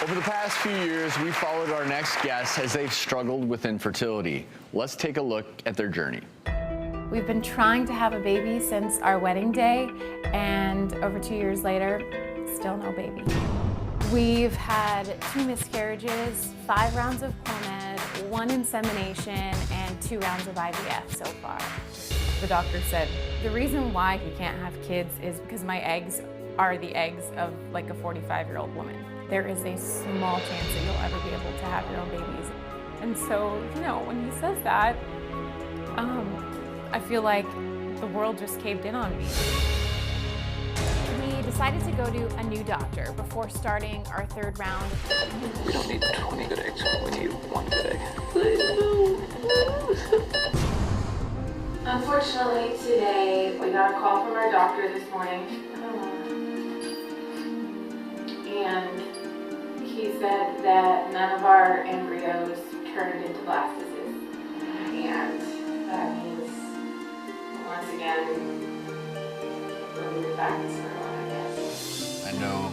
Over the past few years, we followed our next guests as they've struggled with infertility. Let's take a look at their journey. We've been trying to have a baby since our wedding day, and over 2 years later, still no baby. We've had 2 miscarriages, 5 rounds of Clomid, 1 insemination, and 2 rounds of IVF so far. The doctor said, the reason why he can't have kids is because my eggs are the eggs of like a 45-year-old woman. There is a small chance that you'll ever be able to have your own babies. And so, you know, when he says that, I feel like the world just caved in on me. We decided to go to a new doctor before starting our 3rd round. We don't need 20 good eggs, we need 1 good egg. Unfortunately, today we got a call from our doctor this morning. And he said that none of our embryos turned into blastocysts. And that means, once again, we're back to square one, I guess. I know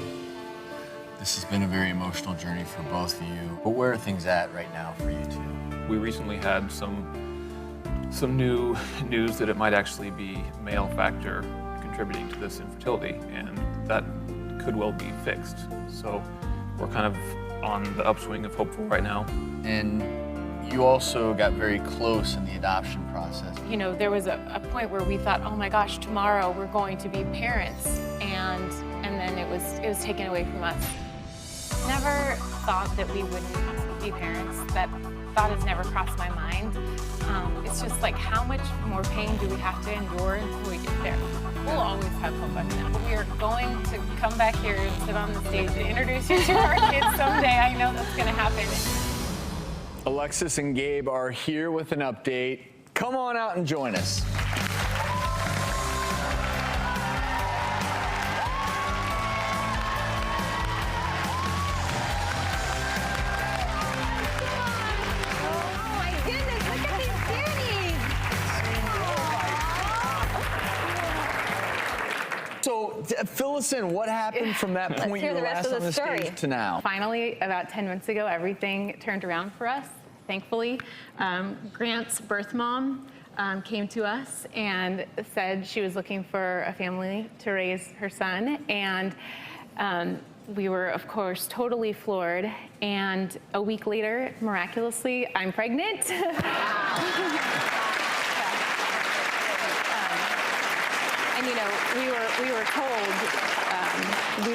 this has been a very emotional journey for both of you, but where are things at right now for you two? We recently had some new news that it might actually be male factor contributing to this infertility, and that could well be fixed. So we're kind of on the upswing of hopeful right now. And you also got very close in the adoption process. You know, there was a point where we thought, oh my gosh, tomorrow we're going to be parents, and then it was taken away from us. Never thought that we wouldn't be parents. That thought has never crossed my mind. It's just like, how much more pain do we have to endure until we get there? We'll always have hope by now. We are going to come back here and sit on the stage and introduce you to our kids someday. I know that's going to happen. Alexis and Gabe are here with an update. Come on out and join us. So fill us in. What happened from that point you were last on the stage to now? Finally, about 10 months ago, everything turned around for us, thankfully. Grant's birth mom came to us and said she was looking for a family to raise her son. And we were, of course, totally floored. And a week later, miraculously, I'm pregnant. And you know, we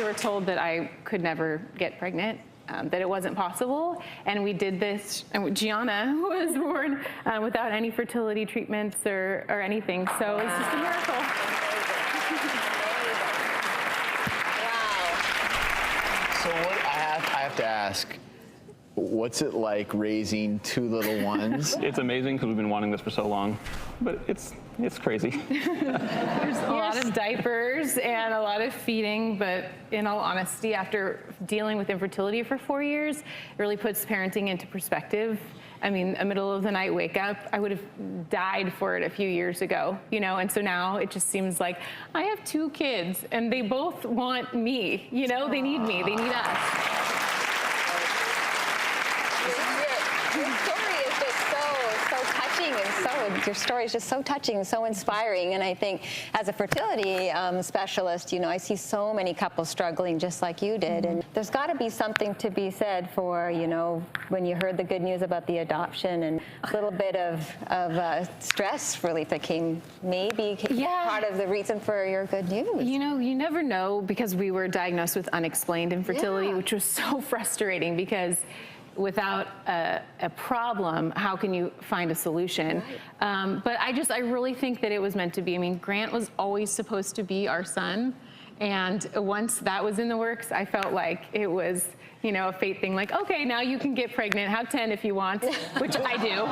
were told that I could never get pregnant, that it wasn't possible, and we did this. And Gianna was born without any fertility treatments or anything, so it's just a miracle. Wow. So what I have to ask, what's it like raising 2 little ones? It's amazing because we've been wanting this for so long, but it's crazy. There's a lot of diapers and a lot of feeding, but in all honesty, after dealing with infertility for 4 years, it really puts parenting into perspective. I mean, a middle of the night wake up, I would have died for it a few years ago, you know, and so now it just seems like I have 2 kids and they both want me, you know, they need me, they need us. Your story is just so touching and so inspiring, and I think as a fertility specialist, you know, I see so many couples struggling just like you did, and there's got to be something to be said for, you know, when you heard the good news about the adoption and a little bit of stress relief that came, maybe part of the reason for your good news. You know, you never know, because we were diagnosed with unexplained infertility, which was so frustrating because without a problem, how can you find a solution? Right. But I really think that it was meant to be. I mean, Grant was always supposed to be our son. And once that was in the works, I felt like it was, you know, a fate thing, like, okay, now you can get pregnant, have 10 if you want, which I do.